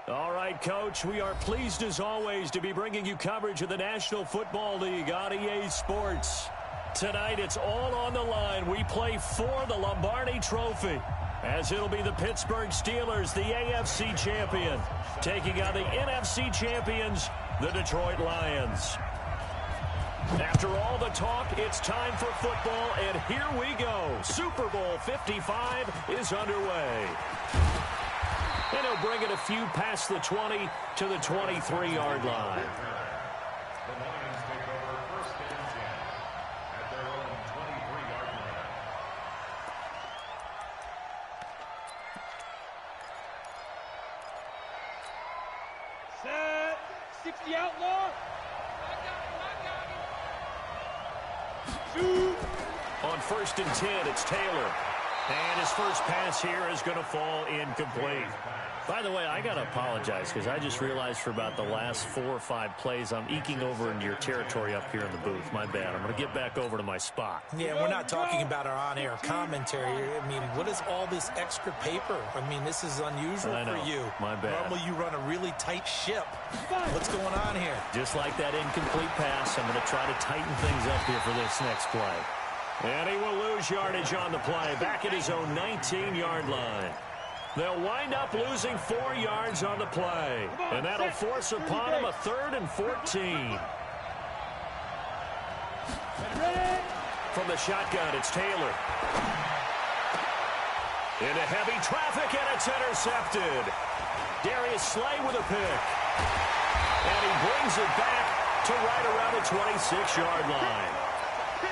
All right, Coach, we are pleased as always to be bringing you coverage of the National Football League on EA Sports. Tonight, it's all on the line. We play for the Lombardi Trophy, as it'll be the Pittsburgh Steelers, the AFC champion, taking on the NFC champions, the Detroit Lions. After all the talk, it's time for football, and here we go. Super Bowl 55 is underway. And he'll bring it a few past the 20 to the 23-yard line. The Lions take over first and 10 at their own 23-yard line. Set. 60 outlaw. On first and 10, it's Taylor. And his first pass here is going to fall incomplete. By the way, I got to apologize because I just realized for about the last 4 or 5 plays, I'm eking over into your territory up here in the booth. My bad. I'm going to get back over to my spot. Yeah, we're not talking about our on-air commentary. I mean, what is all this extra paper? I mean, this is unusual for you. My bad. Normally you run a really tight ship. What's going on here? Just like that incomplete pass, I'm going to try to tighten things up here for this next play. And he will lose yardage on the play, back at his own 19-yard line. They'll wind up losing 4 yards on the play, and that'll force upon him a 3rd and 14. From the shotgun, it's Taylor. Into heavy traffic, and it's intercepted. Darius Slay with a pick. And he brings it back to right around the 26-yard line.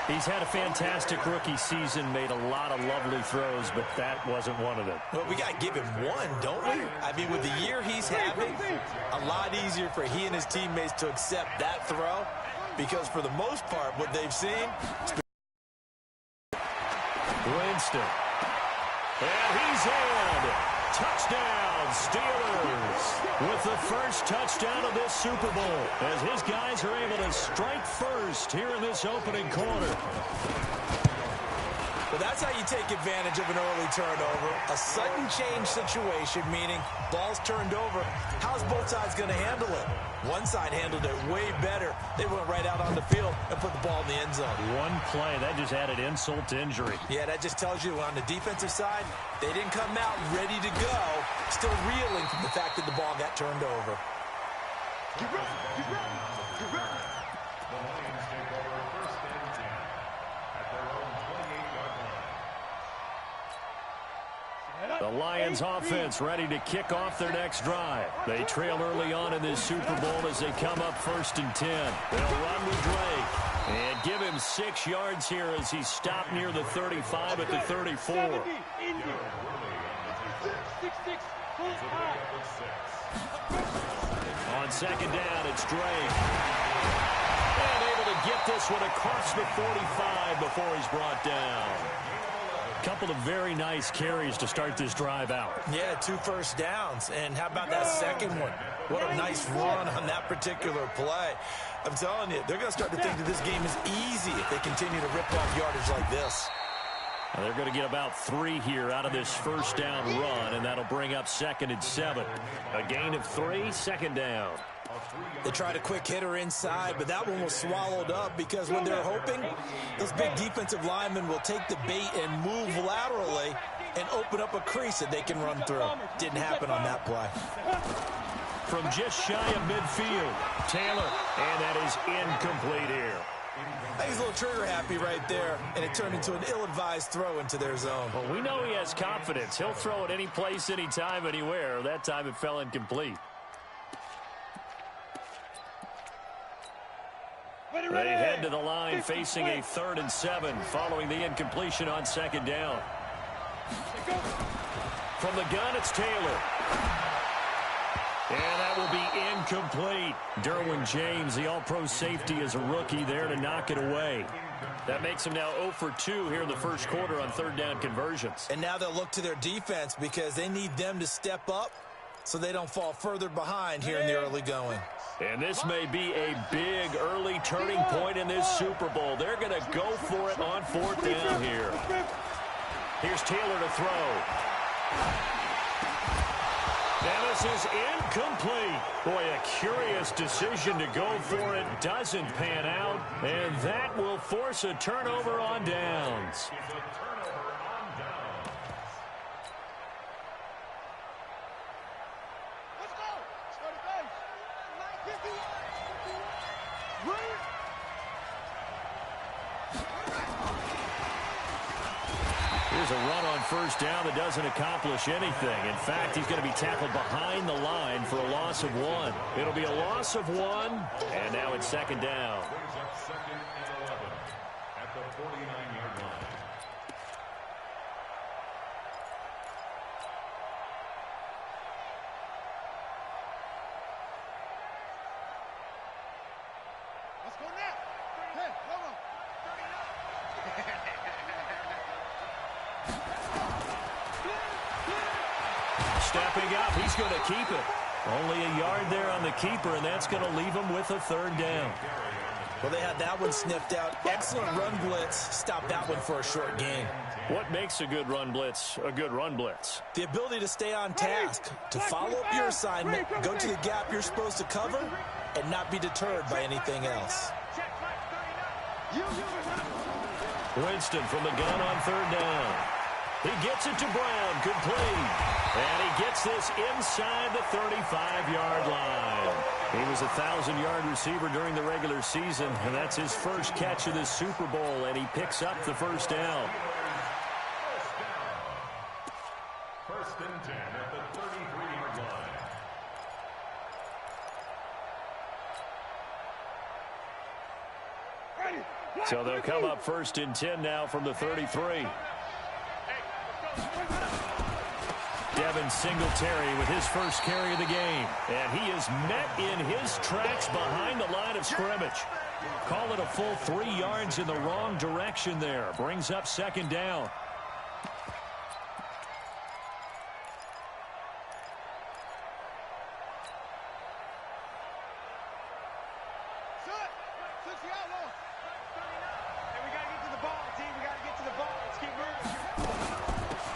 He's had a fantastic rookie season, made a lot of lovely throws, but that wasn't one of them. Well, we got to give him one, don't we? I mean, with the year he's having, a lot easier for he and his teammates to accept that throw, because for the most part, what they've seen... Winston. And he's in. Touchdown, Steelers, with the first touchdown of this Super Bowl, as his guys are able to strike first here in this opening quarter. Well, that's how you take advantage of an early turnover. A sudden change situation, meaning ball's turned over. How's both sides going to handle it? One side handled it way better. They went right out on the field and put the ball in the end zone. One play, that just added insult to injury. Yeah, that just tells you on the defensive side, they didn't come out ready to go, still reeling from the fact that the ball got turned over. The Lions take over first and 10 at their own 28-yard line. The Lions offense ready to kick off their next drive. They trail early on in this Super Bowl as they come up first and 10. They'll run with Drake and give him 6 yards here as he's stopped near the 35 at the 34. On second down, it's Drake. And able to get this one across the 45 before he's brought down. Couple of very nice carries to start this drive out. Yeah, 2 first downs. And how about that second one? What a nice run on that particular play. I'm telling you, they're going to start to think that this game is easy if they continue to rip off yardage like this. Now they're going to get about 3 here out of this first down run, and that'll bring up 2nd and 7. A gain of 3, 2nd down. They tried a quick hitter inside, but that one was swallowed up because when they're hoping, those big defensive linemen will take the bait and move laterally and open up a crease that they can run through. Didn't happen on that play. From just shy of midfield, Taylor, and that is incomplete here. I think he's a little trigger happy right there, and it turned into an ill-advised throw into their zone. Well, we know he has confidence. He'll throw it any place, anytime, anywhere. That time it fell incomplete. They head to the line facing a 3rd and 7 following the incompletion on 2nd down. From the gun, it's Taylor. And that will be incomplete. Derwin James, the all-pro safety, is a rookie there to knock it away. That makes him now 0 for 2 here in the first quarter on 3rd down conversions. And now they'll look to their defense because they need them to step up so they don't fall further behind here in the early going. And this may be a big early turning point in this Super Bowl. They're going to go for it on 4th down here. Here's Taylor to throw. And this is incomplete. Boy, a curious decision to go for it. Doesn't pan out. And that will force a turnover on downs. Here's a run on first down that doesn't accomplish anything. In fact, he's going to be tackled behind the line for a loss of 1. It'll be a loss of 1, and now it's second down. Brings up second and 11 at the 49-yard line. Let's go now. Hey, come on. Stepping up, he's going to keep it. Only a yard there on the keeper, and that's going to leave him with a third down. Well, they had that one sniffed out. Excellent run blitz. Stop that one for a short gain. What makes a good run blitz a good run blitz? The ability to stay on task, to follow up your assignment, go to the gap you're supposed to cover, and not be deterred by anything else. Winston from the gun on third down. He gets it to Brown, complete. And he gets this inside the 35-yard line. He was a 1,000-yard receiver during the regular season, and that's his first catch of this Super Bowl, and he picks up the first down. First and 10 at the 33-yard line. So they'll come up first and 10 now from the 33. Devin Singletary with his first carry of the game. And he is met in his tracks behind the line of scrimmage. Call it a full 3 yards in the wrong direction there. Brings up second down.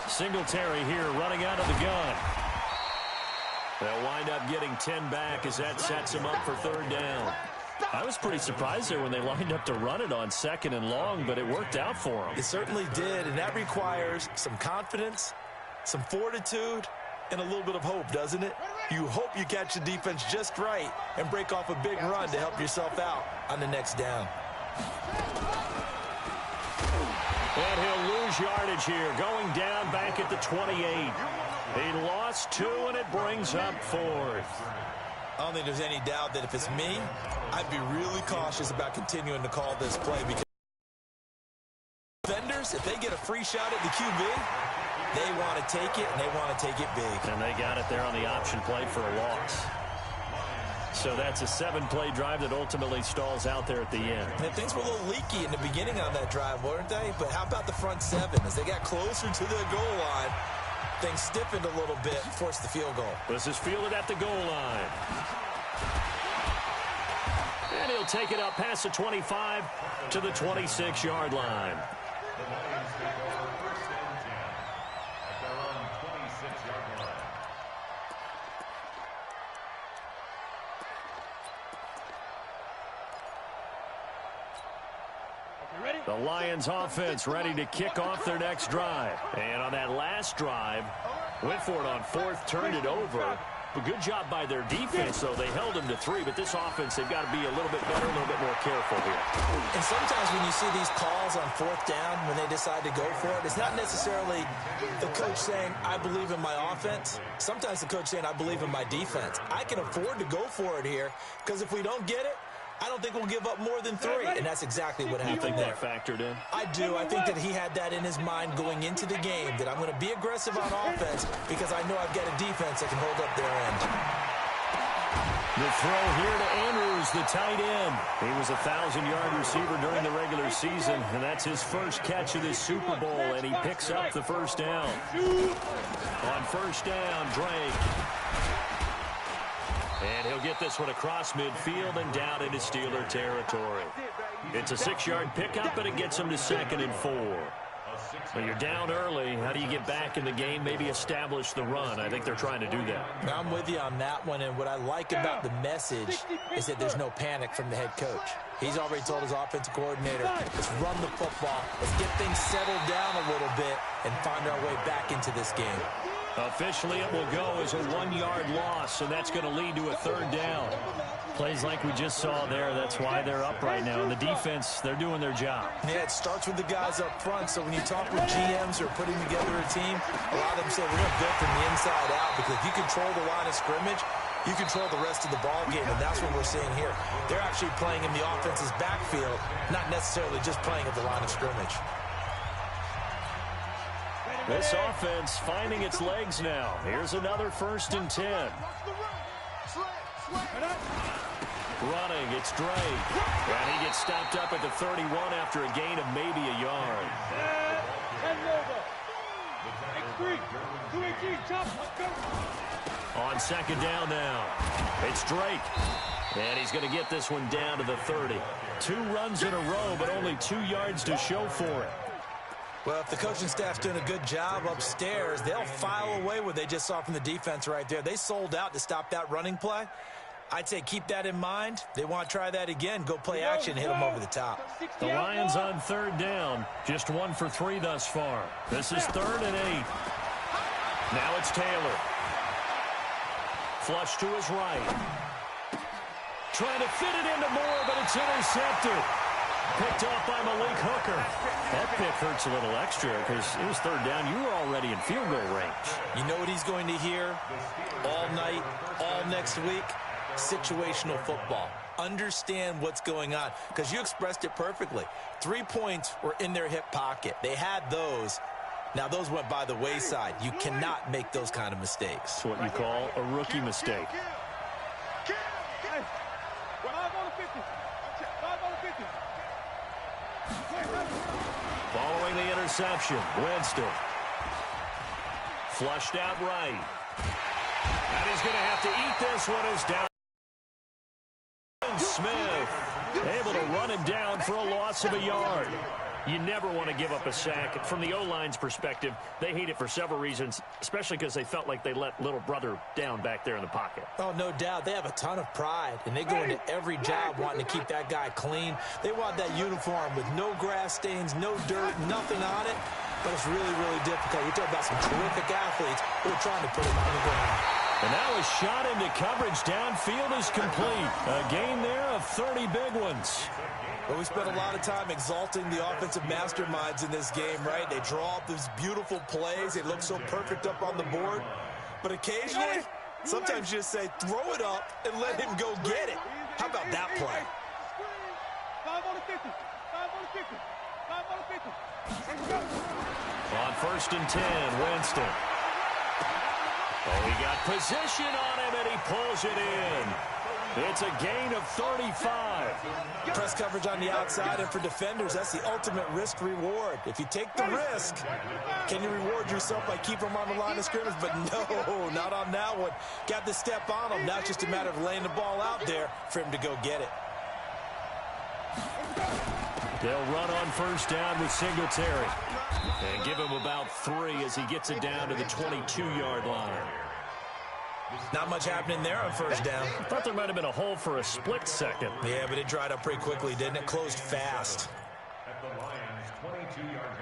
Singletary here running out of the gun. They'll wind up getting 10 back as that sets him up for third down. I was pretty surprised there when they lined up to run it on second and long, but it worked out for them. It certainly did, and that requires some confidence, some fortitude, and a little bit of hope, doesn't it? You hope you catch the defense just right and break off a big run to help yourself out on the next down. And he'll lose yardage here, going down back at the 28. He lost 2, and it brings up 4th. I don't think there's any doubt that if it's me, I'd be really cautious about continuing to call this play, because defenders, if they get a free shot at the QB, they want to take it, and they want to take it big. And they got it there on the option play for a loss. So that's a 7-play drive that ultimately stalls out there at the end. And things were a little leaky in the beginning on that drive, weren't they? But how about the front 7? As they got closer to the goal line, things stiffened a little bit, forced the field goal. This is fielded at the goal line. And he'll take it up past the 25 to the 26-yard line. The Lions take over first and 10 at their own 26-yard line. The Lions offense ready to kick off their next drive. And on that last drive, went for it on 4th, turned it over. But good job by their defense, though. They held them to 3, but this offense, they've got to be a little bit better, a little bit more careful here. And sometimes when you see these calls on 4th down, when they decide to go for it, it's not necessarily the coach saying, I believe in my offense. Sometimes the coach saying, I believe in my defense. I can afford to go for it here, because if we don't get it, I don't think we'll give up more than 3, and that's exactly what happened there. You think that factored in? I do. I think that he had that in his mind going into the game, that I'm going to be aggressive on offense because I know I've got a defense that can hold up their end. The throw here to Andrews, the tight end. He was a 1,000-yard receiver during the regular season, and that's his first catch of this Super Bowl, and he picks up the first down. On first down, Drake. And he'll get this one across midfield and down into Steeler territory. It's a 6-yard pickup, and it gets him to 2nd and 4. A When you're down early, how do you get back in the game, maybe establish the run? I think they're trying to do that. I'm with you on that one, and what I like about the message is that there's no panic from the head coach. He's already told his offensive coordinator, let's run the football, let's get things settled down a little bit and find our way back into this game. Officially, it will go as a 1-yard loss, and that's going to lead to a 3rd down. Plays like we just saw there, that's why they're up right now. And the defense, they're doing their job. Yeah, it starts with the guys up front, so when you talk with GMs or putting together a team, a lot of them say we're going to build from the inside out, because if you control the line of scrimmage, you control the rest of the ball game, and that's what we're seeing here. They're actually playing in the offense's backfield, not necessarily just playing at the line of scrimmage. This offense finding its legs now. Here's another 1st and 10. Running, it's Drake. And he gets stopped up at the 31 after a gain of maybe a yard. On 2nd down now, it's Drake. And he's going to get this one down to the 30. 2 runs in a row, but only 2 yards to show for it. Well, if the coaching staff's doing a good job upstairs, they'll file away what they just saw from the defense right there. They sold out to stop that running play. I'd say keep that in mind. They want to try that again. Go play action, hit them over the top. The Lions on 3rd down. Just 1 for 3 thus far. This is 3rd and 8. Now it's Taylor. Flush to his right. Trying to fit it into Moore, but it's intercepted. Picked off by Malik Hooker. That pick hurts a little extra because it was 3rd down. You were already in field goal range. You know what he's going to hear all night, all next week? Situational football. Understand what's going on, because you expressed it perfectly. 3 points were in their hip pocket. They had those. Now, those went by the wayside. You cannot make those kind of mistakes. It's what you call a rookie mistake. Following the interception, Winston. Flushed out right. And he's going to have to eat this one as down. Smith able to run him down for a loss of a yard. You never want to give up a sack. From the O-line's perspective, they hate it for several reasons, especially because they felt like they let little brother down back there in the pocket. Oh, no doubt. They have a ton of pride, and they go into every job wanting to keep that guy clean. They want that uniform with no grass stains, no dirt, nothing on it. But it's really, really difficult. You're talking about some terrific athletes who are trying to put him on the ground. And now a shot into coverage downfield is complete. A gain there of 30 big ones. Well, we spent a lot of time exalting the offensive masterminds in this game, right? They draw up these beautiful plays. They look so perfect up on the board. But occasionally, sometimes you just say, throw it up and let him go get it. How about that play? 5 on the 50. 5 on the 50. 5 on the 50. On 1st and 10, Winston. Oh, he got position on him, and he pulls it in. It's a gain of 35. Press coverage on the outside, and for defenders, that's the ultimate risk-reward. If you take the risk, can you reward yourself by keeping them on the line of scrimmage? But no, not on that one. Got the step on him. Now it's just a matter of laying the ball out there for him to go get it. They'll run on 1st down with Singletary. And give him about 3 as he gets it down to the 22-yard line. Not much happening there on 1st down. I thought there might have been a hole for a split second. Yeah, but it dried up pretty quickly, didn't it? Closed fast. At the Lions' 22-yard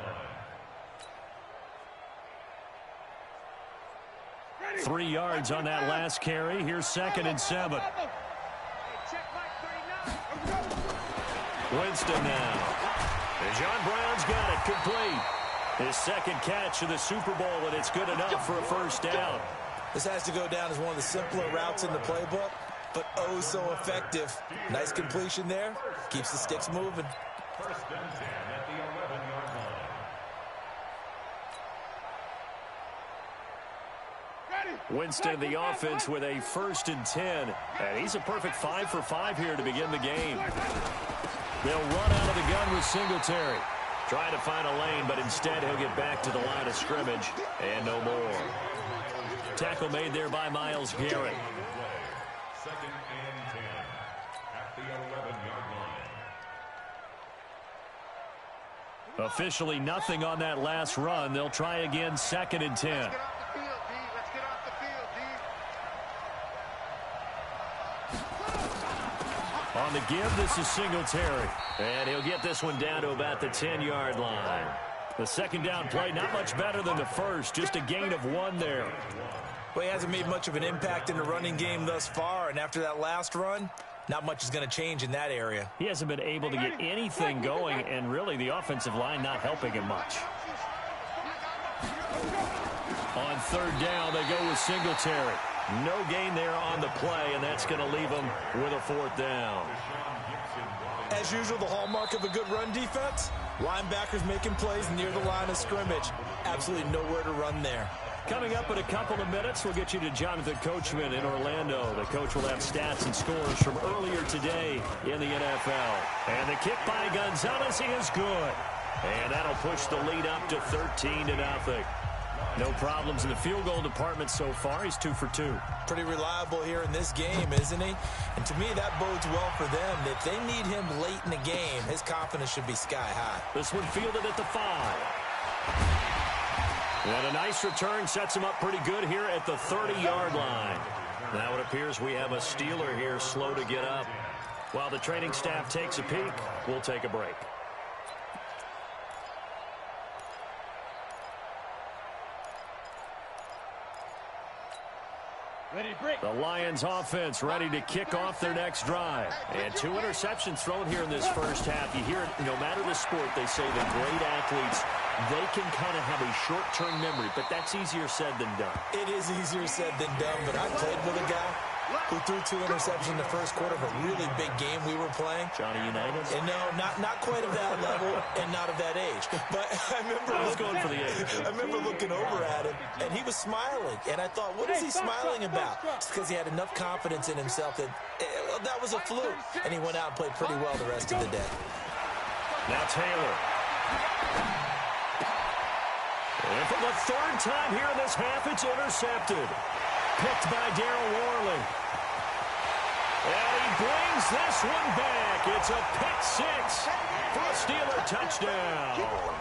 line. 3 yards on that last carry. Here's 2nd and 7. Winston now. And John Brown's got it complete. His 2nd catch of the Super Bowl, and it's good enough for a 1st down. This has to go down as one of the simpler routes in the playbook, but oh so effective. Nice completion there. Keeps the sticks moving. 1st and 10 at the 11-yard line. Winston, the offense, with a 1st and 10. And he's a perfect 5 for 5 here to begin the game. They'll run out of the gun with Singletary. Trying to find a lane, but instead he'll get back to the line of scrimmage. And no more. Tackle made there by Myles Garrett. 2nd and 10 at the 11-yard Officially nothing on that last run. They'll try again, 2nd and 10. Let's get off the field, D. Let's get off the field, D. On the give, this is Singletary. And he'll get this one down to about the 10-yard line. The second down play, not much better than the first. Just a gain of 1 there. Well, he hasn't made much of an impact in the running game thus far. And after that last run, not much is going to change in that area. He hasn't been able to get anything going, and really the offensive line not helping him much. On 3rd down, they go with Singletary. No gain there on the play, and that's going to leave them with a 4th down. As usual, the hallmark of a good run defense, linebackers making plays near the line of scrimmage. Absolutely nowhere to run there. Coming up in a couple of minutes, we'll get you to Jonathan Coachman in Orlando. The coach will have stats and scores from earlier today in the NFL. And the kick by Gonzalez is good. And that'll push the lead up to 13-0. No problems in the field goal department so far. He's 2 for 2. Pretty reliable here in this game, isn't he? And to me, that bodes well for them. If they need him late in the game, his confidence should be sky high. This one fielded at the 5. And a nice return sets him up pretty good here at the 30-yard line. Now it appears we have a Steeler here slow to get up. While the training staff takes a peek, we'll take a break. The Lions offense ready to kick off their next drive. And 2 interceptions thrown here in this first half. You hear it, no matter the sport, they say that great athletes, they can kind of have a short-term memory, but that's easier said than done. It is easier said than done, but I played with a guy who threw 2 interceptions in the first quarter of a really big game we were playing. Johnny Unitas? And no, not quite of that level and not of that age. But I was going for the age. I remember looking over at him, and he was smiling. And I thought, what is he smiling about? It's because he had enough confidence in himself that that was a fluke. And he went out and played pretty well the rest of the day. Now Taylor. And for the 3rd time here in this half, it's intercepted. Picked by Darryl Worley. And he brings this one back. It's a pick 6 for a Steeler touchdown.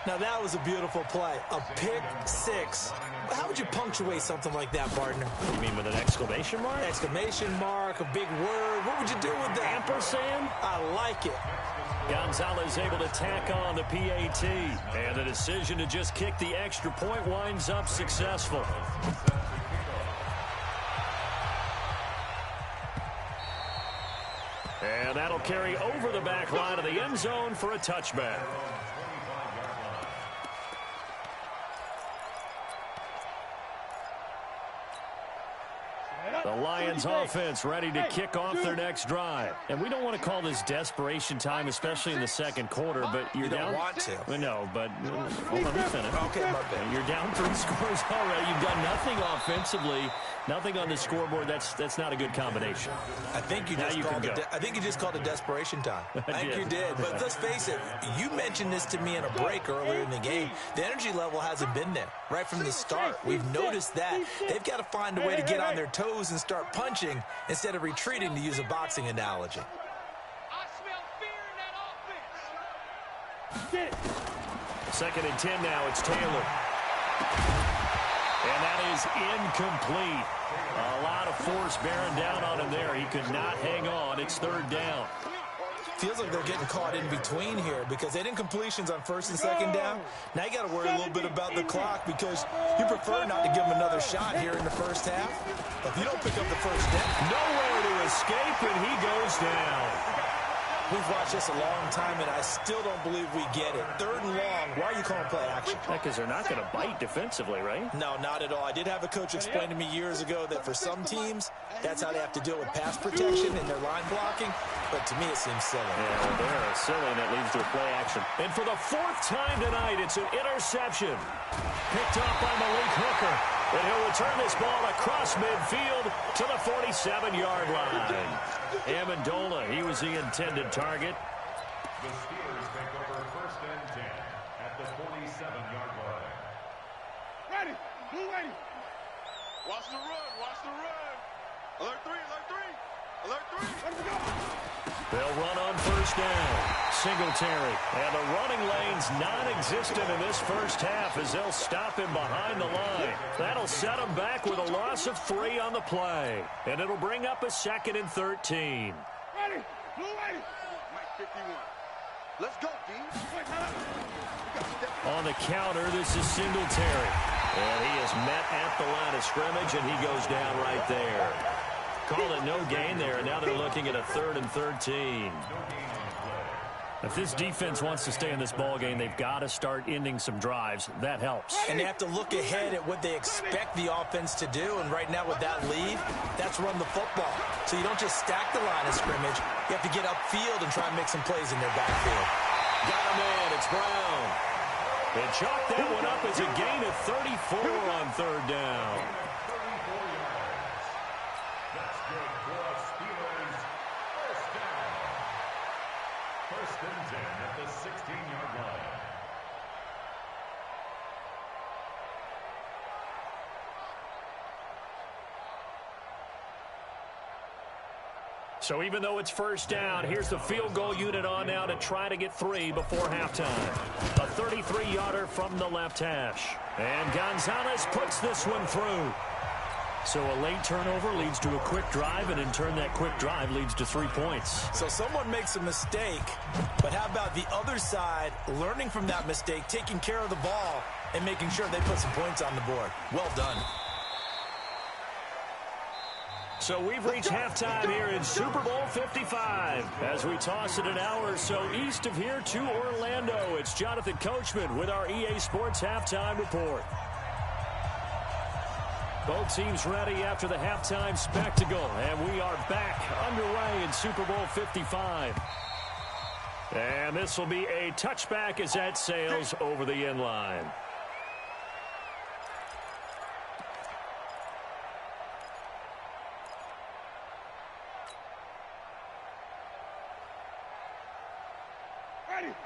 Now that was a beautiful play. A pick 6. How would you punctuate something like that, partner? You mean with an exclamation mark? Exclamation mark, a big word. What would you do with that? Ampersand? I like it. Gonzalez able to tack on the PAT. And the decision to just kick the extra point winds up successful. And that'll carry over the back line of the end zone for a touchback. The Lions offense ready to kick off their next drive. And we don't want to call this desperation time, especially in the second quarter, but you're down. You don't want to. No, but well, let me finish. Okay, my bad. You're down 3 scores already. You've done nothing offensively, nothing on the scoreboard. That's not a good combination. I think you just called it desperation time. I think you did. But let's face it, you mentioned this to me in a break earlier in the game. The energy level hasn't been there right from the start. We've noticed that. They've got to find a way to get on their toes and start punching instead of retreating, to use a boxing analogy. I smell fear in that offense. 2nd and 10 now. It's Taylor. And that is incomplete. A lot of force bearing down on him there. He could not hang on. It's 3rd down. Feels like they're getting caught in between here because they did incompletions on 1st and 2nd down. Now you got to worry a little bit about the clock because you prefer not to give them another shot here in the first half. But if you don't pick up the first down, nowhere to escape, and he goes down. We've watched this a long time, and I still don't believe we get it. 3rd and long. Why are you calling play action? Because they're not going to bite defensively, right? No, not at all. I did have a coach explain to me years ago that for some teams, that's how they have to deal with pass protection and their line blocking. But to me, it seems silly. Yeah, well, they're silly, and it leads to a play action. And for the 4th time tonight, it's an interception. Picked off by Malik Hooker. And he'll return this ball across midfield to the 47-yard line. Amendola, he was the intended target. The Steelers take over 1st and 10 at the 47-yard line. Ready. Blue ready. Watch the run. Watch the run. Alert 3. Alert 3. Alert 3. Let's go. They'll run on first down. Singletary. And the running lane's non-existent in this first half as they'll stop him behind the line. That'll set him back with a loss of 3 on the play. And it'll bring up a 2nd and 13. Ready. Blue ready. Mike 51. Let's go, D. On the counter, this is Singletary. And he is met at the line of scrimmage, and he goes down right there. Called it no gain there, and now they're looking at a 3rd and 13. If this defense wants to stay in this ball game, they've got to start ending some drives. That helps. And they have to look ahead at what they expect the offense to do. And right now with that lead, that's run the football. So you don't just stack the line of scrimmage. You have to get upfield and try and make some plays in their backfield. Got a man. It's Brown. And chalk that one up as a gain of 34 on 3rd down. That's good for a Steelers first down. 1st and 10 at the 16-yard line. So even though it's first down, here's the field goal unit on now to try to get 3 before halftime. A 33-yarder from the left hash. And Gonzalez puts this one through. So a late turnover leads to a quick drive, and in turn that quick drive leads to 3 points. So someone makes a mistake, but how about the other side learning from that mistake, taking care of the ball, and making sure they put some points on the board? Well done. So we've reached halftime here in Super Bowl 55. As we toss it an hour or so east of here to Orlando, it's Jonathan Coachman with our EA Sports Halftime Report. Both teams ready after the halftime spectacle, and we are back underway in Super Bowl 55. And this will be a touchback as that sails over the end line.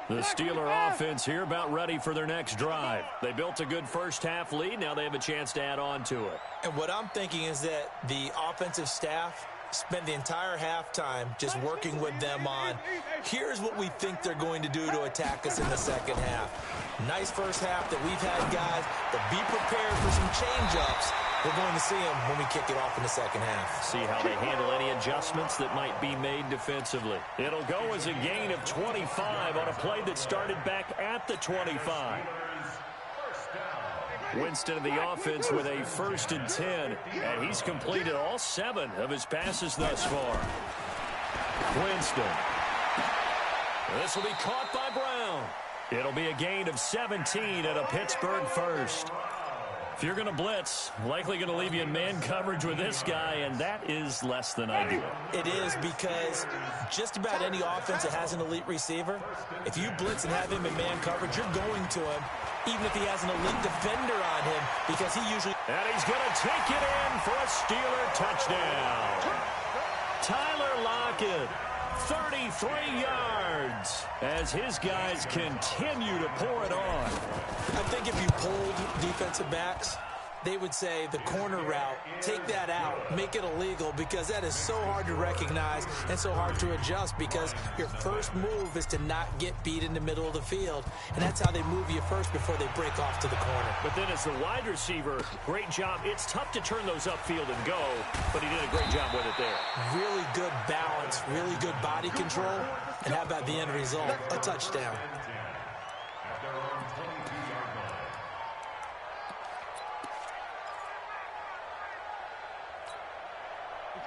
The Steeler offense here about ready for their next drive. They built a good first half lead. Now they have a chance to add on to it. And what I'm thinking is that the offensive staff spent the entire halftime just working with them on, here's what we think they're going to do to attack us in the second half. Nice first half that we've had, guys, but be prepared for some change-ups. We're going to see them when we kick it off in the second half. See how they handle any adjustments that might be made defensively. It'll go as a gain of 25 on a play that started back at the 25. Winston in the offense with a 1st and 10, and he's completed all 7 of his passes thus far. Winston. This will be caught by Brown. It'll be a gain of 17 at a Pittsburgh first. If you're going to blitz, likely going to leave you in man coverage with this guy, and that is less than ideal. It is, because just about any offense that has an elite receiver, if you blitz and have him in man coverage, you're going to him, even if he has an elite defender on him, because he usually... And he's going to take it in for a Steeler touchdown. Tyler Lockett, 33 yards, as his guys continue to pour it on. I think if you polled defensive backs, they would say the corner route, take that out, make it illegal, because that is so hard to recognize and so hard to adjust, because your first move is to not get beat in the middle of the field, and that's how they move you first before they break off to the corner. But then as the wide receiver, great job. It's tough to turn those upfield and go, but he did a great job with it there. Really good balance, really good body control, and how about the end result? A touchdown.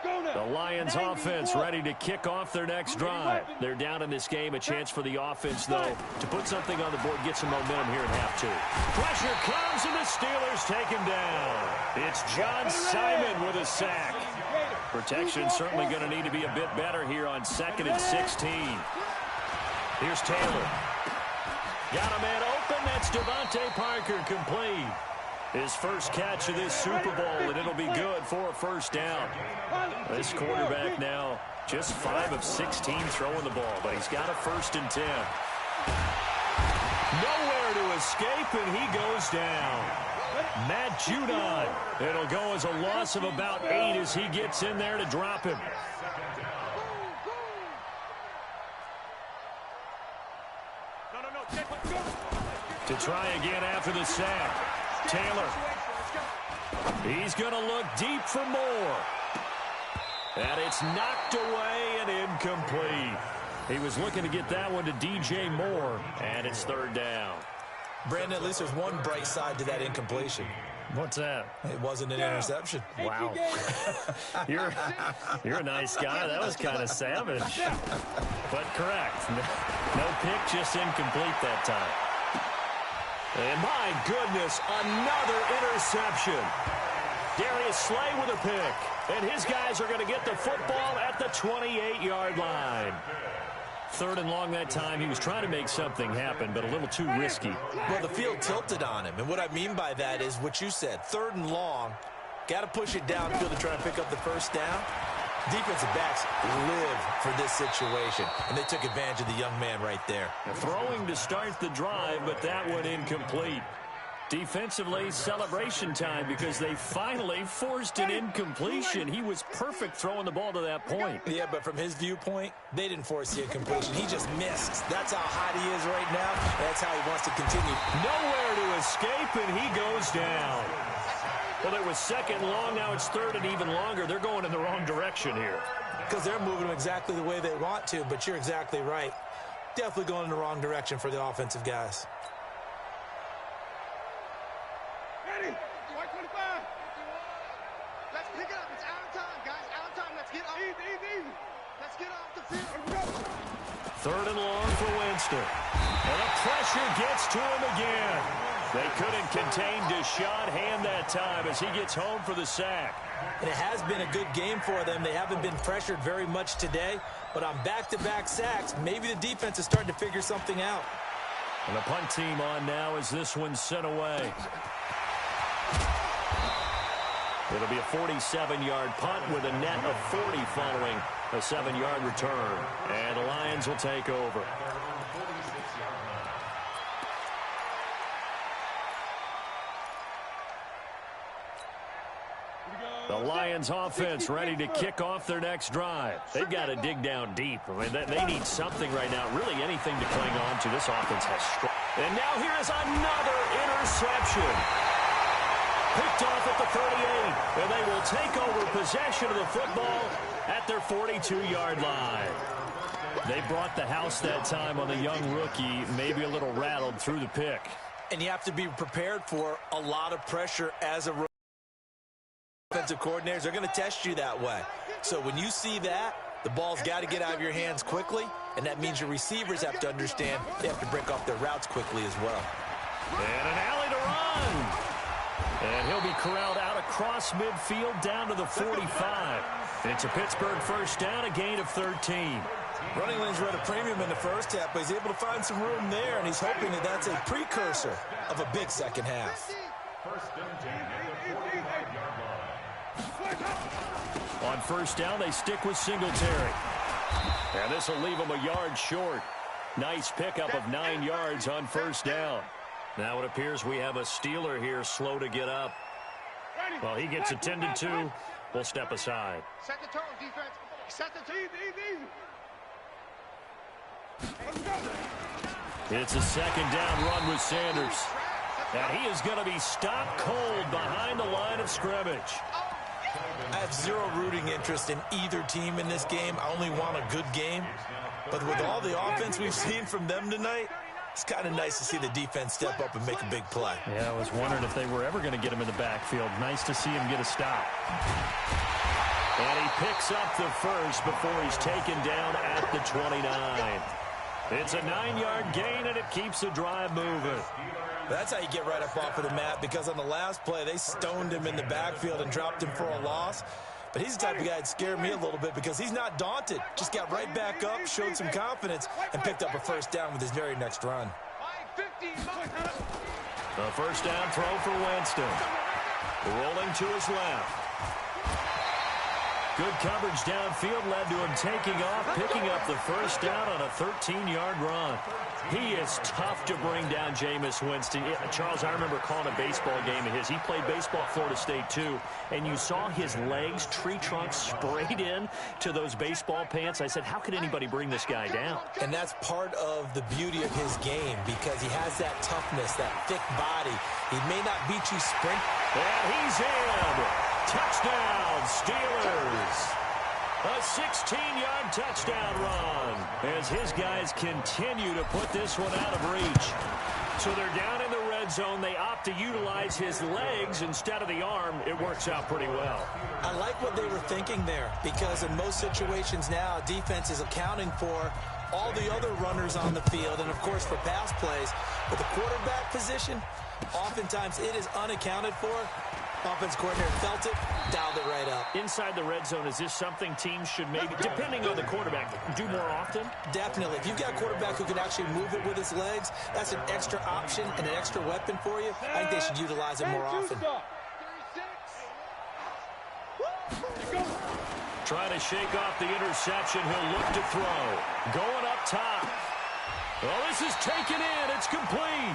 The Lions offense ready to kick off their next drive. They're down in this game. A chance for the offense, though, to put something on the board, get some momentum here at half 2. Pressure comes, and the Steelers take him down. It's John Simon with a sack. Protection certainly going to need to be a bit better here on 2nd and 16. Here's Taylor. Got a man open. That's Devontae Parker, complete. His first catch of this Super Bowl, and it'll be good for a first down. This quarterback now just 5 of 16 throwing the ball, but he's got a 1st and 10. Nowhere to escape, and he goes down. Matt Judon. It'll go as a loss of about 8 as he gets in there to drop him. To try again after the sack. Taylor. He's going to look deep for more. And it's knocked away and incomplete. He was looking to get that one to DJ Moore, and it's third down. Brandon, at least there's one bright side to that incompletion. What's that? It wasn't an interception. Wow. You're a nice guy. That was kind of savage. But correct. No pick, just incomplete that time. And my goodness, another interception. Darius Slay with a pick. And his guys are going to get the football at the 28-yard line. Third and long that time. He was trying to make something happen, but a little too risky. Well, the field tilted on him. And what I mean by that is what you said. Third and long. Got to push it downfield to try and pick up the first down. Defensive backs live for this situation, and they took advantage of the young man right there. Throwing to start the drive, but that one incomplete. Defensively, celebration time because they finally forced an incompletion. He was perfect throwing the ball to that point. Yeah, but from his viewpoint, they didn't force the incompletion. He just missed. That's how hot he is right now. That's how he wants to continue. Nowhere to escape, and he goes down. Well, it was second long. Now it's third and even longer. They're going in the wrong direction here. Because they're moving them exactly the way they want to, but you're exactly right. Definitely going in the wrong direction for the offensive guys. Ready? 25. Let's pick it up. It's out of time, guys. Out of time. Let's get off. Easy. Let's get off the field. Third and long for Winston. And the pressure gets to him again. They couldn't contain Deshaun Hand that time as he gets home for the sack. And it has been a good game for them. They haven't been pressured very much today, but on back-to-back sacks, maybe the defense is starting to figure something out. And the punt team on now as this one's sent away. It'll be a 47-yard punt with a net of 40 following a 7-yard return. And the Lions will take over. The Lions offense ready to kick off their next drive. They've got to dig down deep. I mean, they need something right now, really anything to cling on to. This offense has strong. And now here is another interception. Picked off at the 38, and they will take over possession of the football at their 42-yard line. They brought the house that time on the young rookie, maybe a little rattled through the pick. And you have to be prepared for a lot of pressure as a offensive coordinators. They're going to test you that way. So when you see that, the ball's got to get out of your hands quickly, and that means your receivers have to understand they have to break off their routes quickly as well. And an alley to run. And he'll be corralled out across midfield down to the 45. It's a Pittsburgh first down, a gain of 13. Running lanes were at a premium in the first half, but he's able to find some room there, and he's hoping that that's a precursor of a big second half. On first down, they stick with Singletary. And this will leave him a yard short. Nice pickup of 9 yards on first down. Now it appears we have a Steeler here slow to get up. Well, he gets attended to. We'll step aside. Set the tone, defense. Set the tone. Easy. It's a second down run with Sanders. And he is going to be stopped cold behind the line of scrimmage. I have zero rooting interest in either team in this game. I only want a good game. But with all the offense we've seen from them tonight, it's kind of nice to see the defense step up and make a big play. Yeah, I was wondering if they were ever going to get him in the backfield. Nice to see him get a stop. And he picks up the first before he's taken down at the 29. It's a 9-yard gain, and it keeps the drive moving. That's how you get right up off of the mat, because on the last play, they stoned him in the backfield and dropped him for a loss. But he's the type of guy that scared me a little bit because he's not daunted. Just got right back up, showed some confidence, and picked up a first down with his very next run. The first down throw for Winston. Rolling to his left. Good coverage downfield led to him taking off, picking up the first down on a 13-yard run. He is tough to bring down, Jameis Winston. Charles, I remember calling a baseball game of his. He played baseball at Florida State, too, and you saw his legs, tree trunks sprayed in to those baseball pants. I said, how could anybody bring this guy down? And that's part of the beauty of his game because he has that toughness, that thick body. He may not beat you sprint. And he's in. Touchdown, Steelers. A 16-yard touchdown run as his guys continue to put this one out of reach. So they're down in the red zone. They opt to utilize his legs instead of the arm. It works out pretty well. I like what they were thinking there because in most situations now, defense is accounting for all the other runners on the field and, of course, for pass plays. But the quarterback position, oftentimes it is unaccounted for. Offense coordinator felt it, dialed it right up. Inside the red zone, is this something teams should maybe, depending on the quarterback, do more often? Definitely. If you've got a quarterback who can actually move it with his legs, that's an extra option and an extra weapon for you. I think they should utilize it more often. Trying to shake off the interception. He'll look to throw. Going up top. Well, this is taken in. It's complete.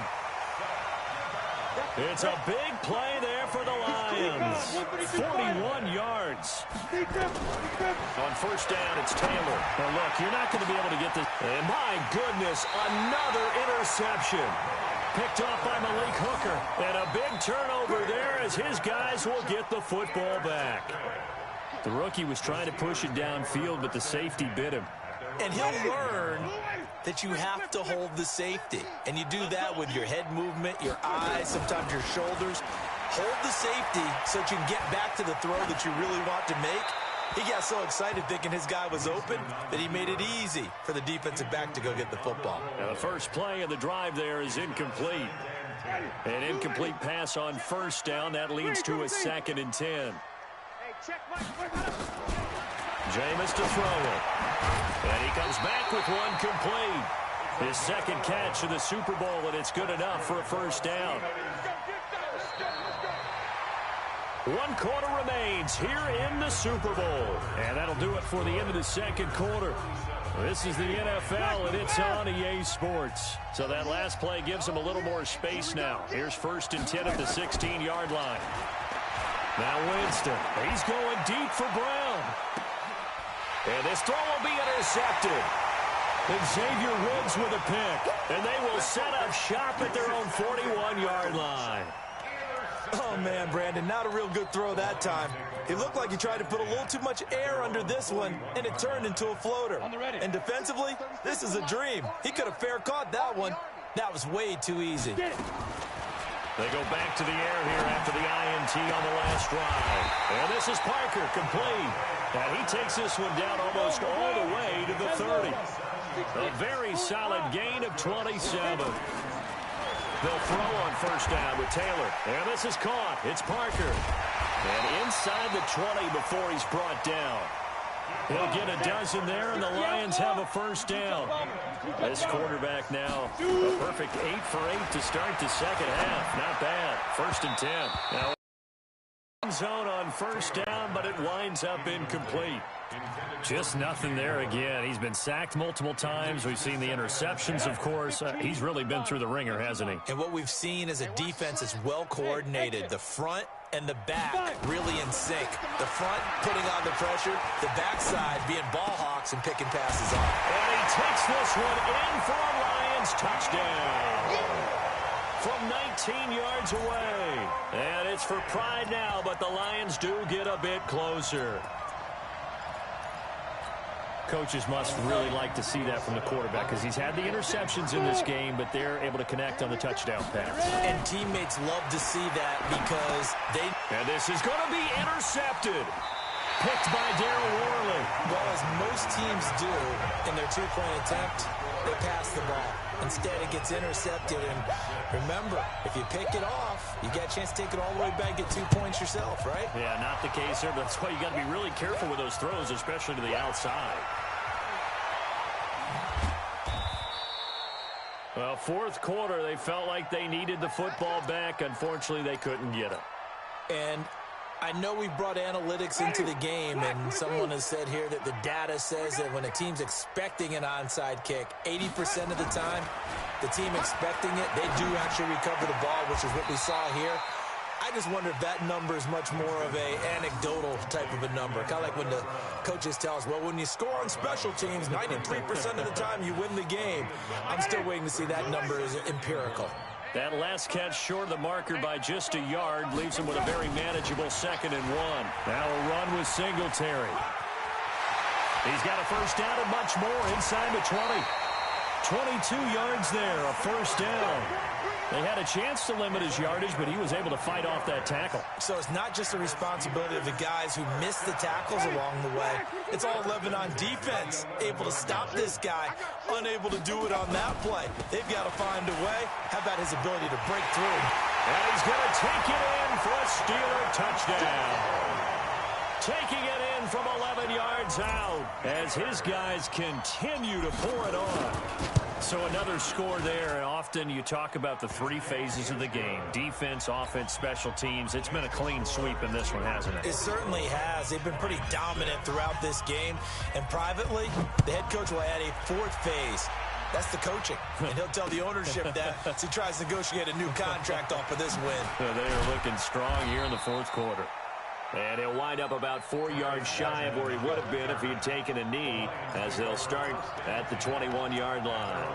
It's a big play there for the Lions. 41 yards. On first down, it's Taylor. Now, look, you're not going to be able to get this. And my goodness, another interception. Picked off by Malik Hooker. And a big turnover there as his guys will get the football back. The rookie was trying to push it downfield, but the safety bit him. And he'll learn that you have to hold the safety. And you do that with your head movement, your eyes, sometimes your shoulders. Hold the safety so that you can get back to the throw that you really want to make. He got so excited thinking his guy was open that he made it easy for the defensive back to go get the football. Now the first play of the drive there is incomplete. An incomplete pass on first down. That leads to a 2nd and 10. Jameis to throw it. And he comes back with one complete. His second catch of the Super Bowl, and it's good enough for a first down. 1 quarter remains here in the Super Bowl. And that'll do it for the end of the second quarter. This is the NFL, and it's on EA Sports. So that last play gives them a little more space now. Here's 1st and 10 at the 16-yard line. Now Winston. He's going deep for Brown. And this throw will be intercepted. And Xavier Woods with a pick. And they will set up shop at their own 41-yard line. Oh, man, Brandon, not a real good throw that time. It looked like he tried to put a little too much air under this one, and it turned into a floater. And defensively, this is a dream. He could have fair caught that one. That was way too easy. They go back to the air here after the INT on the last drive. And this is Parker, complete. And he takes this one down almost all the way to the 30. A very solid gain of 27. They'll throw on first down with Taylor. And this is caught. It's Parker. And inside the 20 before he's brought down. He'll get a dozen there, and the Lions have a first down. This quarterback now, a perfect 8 for 8 to start the second half. Not bad. 1st and 10. Now, zone on first down, but it winds up incomplete. Just nothing there again. He's been sacked multiple times. We've seen the interceptions, of course. He's really been through the ringer, hasn't he? And what we've seen is a defense that's well coordinated. The front and the back really in sync. The front putting on the pressure, the backside being ball hawks and picking passes off. And he takes this one in for a Lions touchdown from 19 yards away. And it's for pride now, but the Lions do get a bit closer. Coaches must really like to see that from the quarterback because he's had the interceptions in this game, but they're able to connect on the touchdown pass. And teammates love to see that because they... And this is going to be intercepted. Picked by Darryl Worley. Well, as most teams do in their two-point attempt, they pass the ball. Instead, it gets intercepted. And remember, if you pick it off, you got a chance to take it all the way back, get 2 points yourself, right? Yeah, not the case there, but that's why you got to be really careful with those throws, especially to the outside. Well, 4th quarter, they felt like they needed the football back. Unfortunately, they couldn't get it. And I know we brought analytics into the game, and someone has said here that the data says that when a team's expecting an onside kick, 80% of the time, the team expecting it, they do actually recover the ball, which is what we saw here. I just wonder if that number is much more of a anecdotal type of a number. Kind of like when the coaches tell us, well, when you score on special teams, 93% of the time you win the game. I'm still waiting to see that number is empirical. That last catch short of the marker by just a yard leaves him with a very manageable 2nd and 1. Now a run with Singletary. He's got a first down and much more inside the 20. 22 yards there, a first down. They had a chance to limit his yardage, but he was able to fight off that tackle. So it's not just the responsibility of the guys who missed the tackles along the way. It's all 11 on defense, able to stop this guy, unable to do it on that play. They've got to find a way. How about his ability to break through? And he's going to take it in for a Steeler touchdown. Taking it in from 11 yards out as his guys continue to pour it on. So another score there, and often you talk about the 3 phases of the game. Defense, offense, special teams. It's been a clean sweep in this one, hasn't it? It certainly has. They've been pretty dominant throughout this game. And privately, the head coach will add a 4th phase. That's the coaching. And he'll tell the ownership that as he tries to negotiate a new contract off of this win. They are looking strong here in the 4th quarter. And he'll wind up about 4 yards shy of where he would have been if he had taken a knee, as they'll start at the 21-yard line.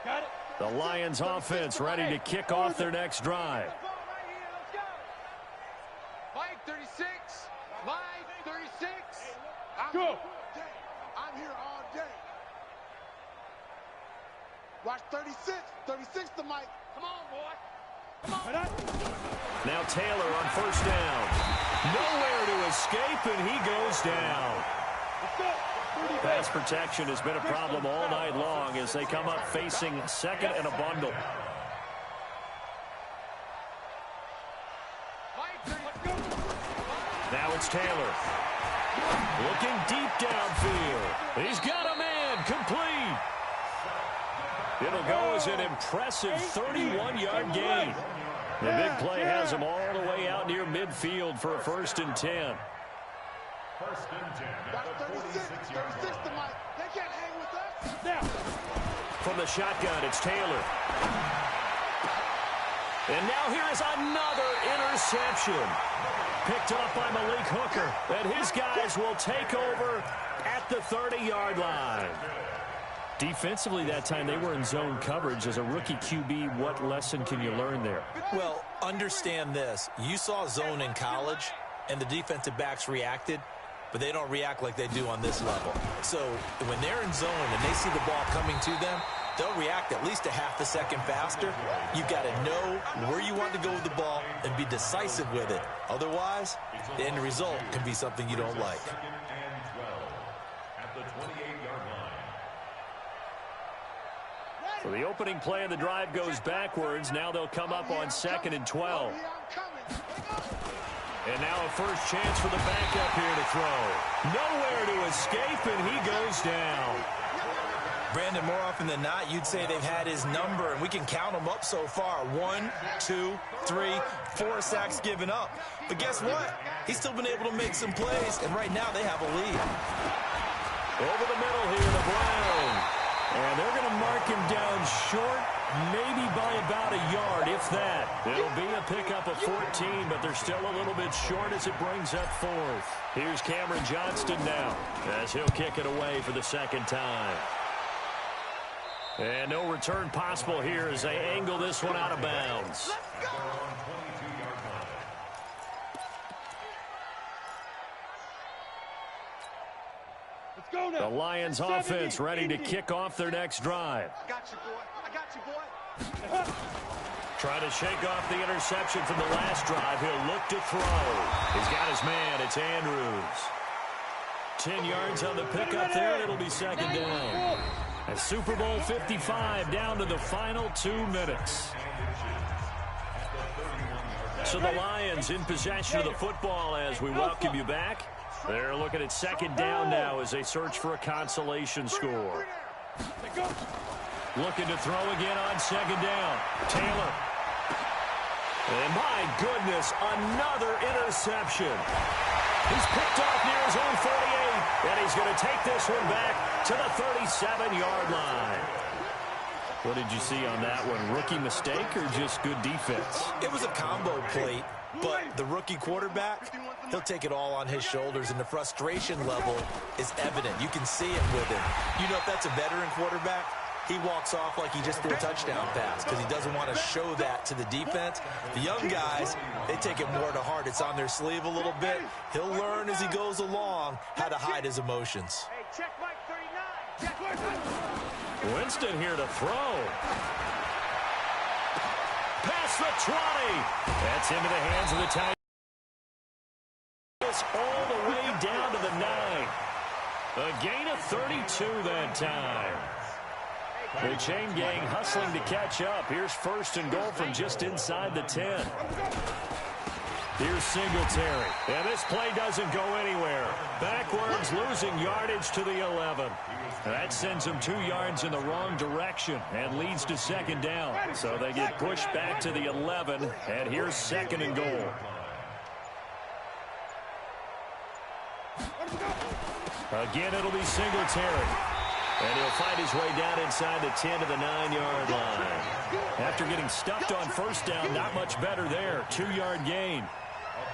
Got it. The Lions offense ready to kick off their next drive. Line 36. Line 36. Go. I'm here all day. Watch 36. 36 the mic. Come on, boy. Come on. Now Taylor on first down. Nowhere to escape, and he goes down. Pass protection has been a problem all night long as they come up facing 2nd and a bundle. Now it's Taylor. Looking deep downfield. He's got a man complete. It'll go as an impressive 31-yard gain. The big play has him all the way out near midfield for a 1st and 10. 1st and 10 at the 36 the mic. They can't hang with us. Now. From the shotgun, it's Taylor. And now here is another interception. Picked up by Malik Hooker. And his guys will take over at the 30-yard line. Defensively that time, they were in zone coverage. As a rookie QB, what lesson can you learn there? Well, understand this. You saw zone in college, and the defensive backs reacted, but they don't react like they do on this level. So when they're in zone and they see the ball coming to them, they'll react at least a half a second faster. You've got to know where you want to go with the ball and be decisive with it. Otherwise, the end result can be something you don't like. 2nd and 12 at the 28-yard line. So the opening play of the drive goes backwards. Now they'll come up on 2nd and 12. And now a first chance for the backup here to throw. Nowhere to escape, and he goes down. Brandon, more often than not, you'd say they've had his number, and we can count them up so far. 1, 2, 3, 4 sacks given up. But guess what? He's still been able to make some plays, and right now they have a lead. Over the middle here, the Browns. And they're going to mark him down short, maybe by about a yard, if that. It'll be a pickup of 14, but they're still a little bit short as it brings up 4th. Here's Cameron Johnston now as he'll kick it away for the 2nd time. And no return possible here as they angle this one out of bounds. The Lions offense ready to kick off their next drive. I got you, boy. I got you, boy. Trying to shake off the interception from the last drive. He'll look to throw. He's got his man. It's Andrews. 10 yards on the pickup there. It'll be 2nd down. At Super Bowl 55 down to the final 2 minutes. So the Lions in possession of the football as we welcome you back. They're looking at 2nd down now as they search for a consolation score. Looking to throw again on second down. Taylor. And my goodness, another interception. He's picked off near his own 48, and he's going to take this one back to the 37-yard line. What did you see on that one? Rookie mistake or just good defense? It was a combo plate, but the rookie quarterback, he'll take it all on his shoulders, and the frustration level is evident. You can see it with him. You know, if that's a veteran quarterback, he walks off like he just threw a touchdown pass because he doesn't want to show that to the defense. The young guys, they take it more to heart. It's on their sleeve a little bit. He'll learn as he goes along how to hide his emotions. Hey, check Mike 39. Winston here to throw. Past the 20. That's into the hands of the Tigers. All the way down to the 9. A gain of 32 that time. The chain gang hustling to catch up. Here's first and goal from just inside the 10. Here's Singletary. And this play doesn't go anywhere. Backwards, losing yardage to the 11. That sends them 2 yards in the wrong direction and leads to second down. So they get pushed back to the 11, and here's second and goal. Again, it'll be Singletary. And he'll find his way down inside the 10 to the 9-yard line. After getting stuffed on first down, not much better there. 2-yard gain. A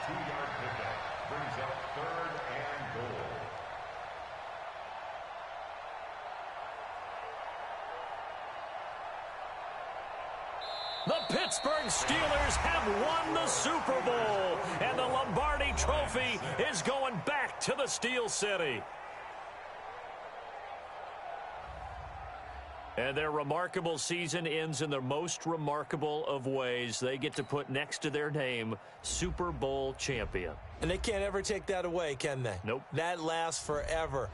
2-yard pickup brings up third and goal. The Pittsburgh Steelers have won the Super Bowl, and the Lombardi Trophy is going back to the Steel City. And their remarkable season ends in the most remarkable of ways. They get to put next to their name, Super Bowl champion. And they can't ever take that away, can they? Nope. That lasts forever.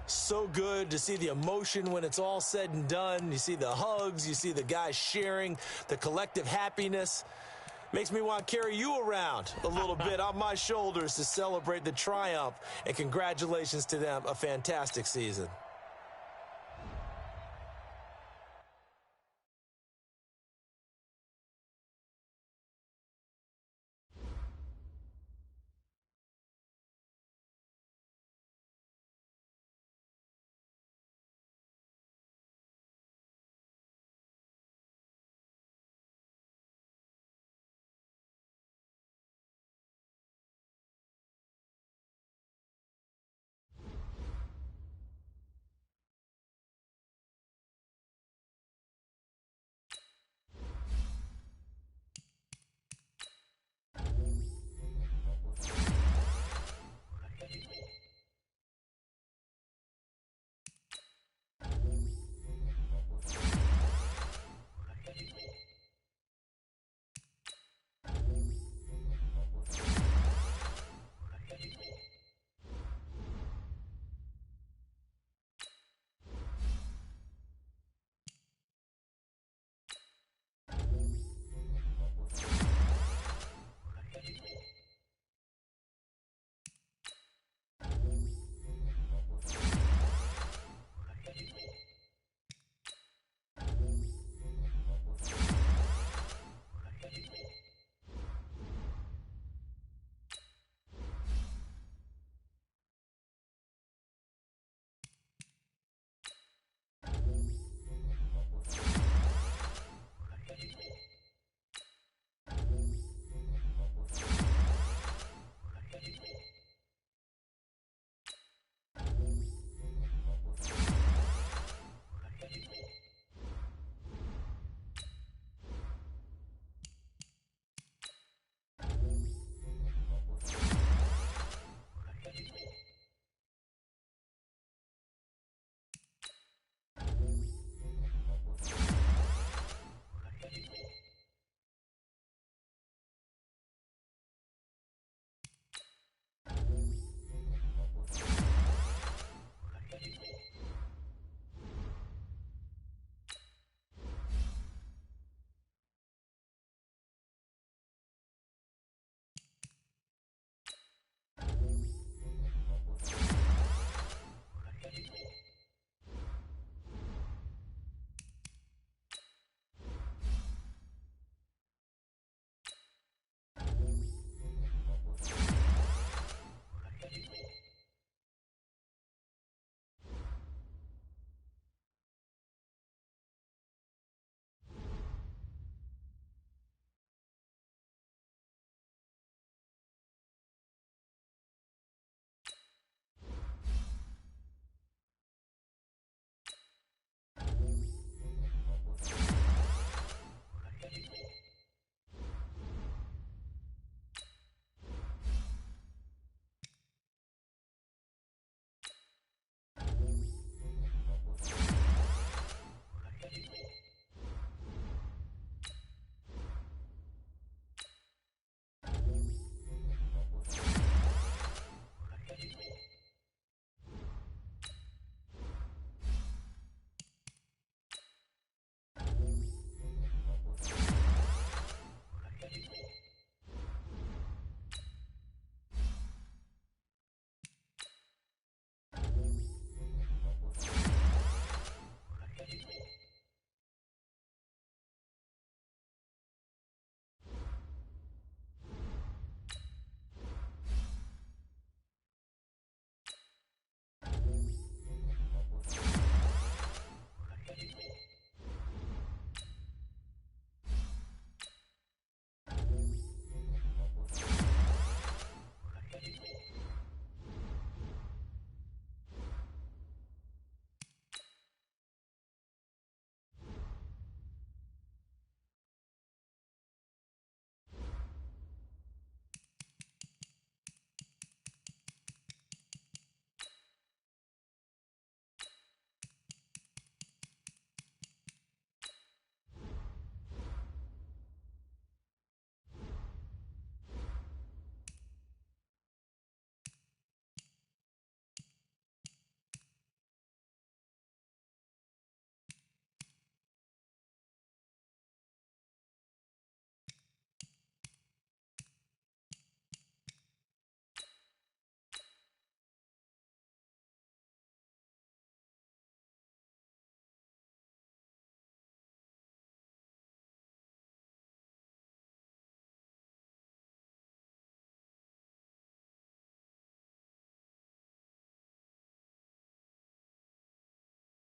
So good to see the emotion when it's all said and done. You see the hugs, you see the guys sharing, the collective happiness. Makes me want to carry you around a little bit on my shoulders to celebrate the triumph. And congratulations to them, a fantastic season.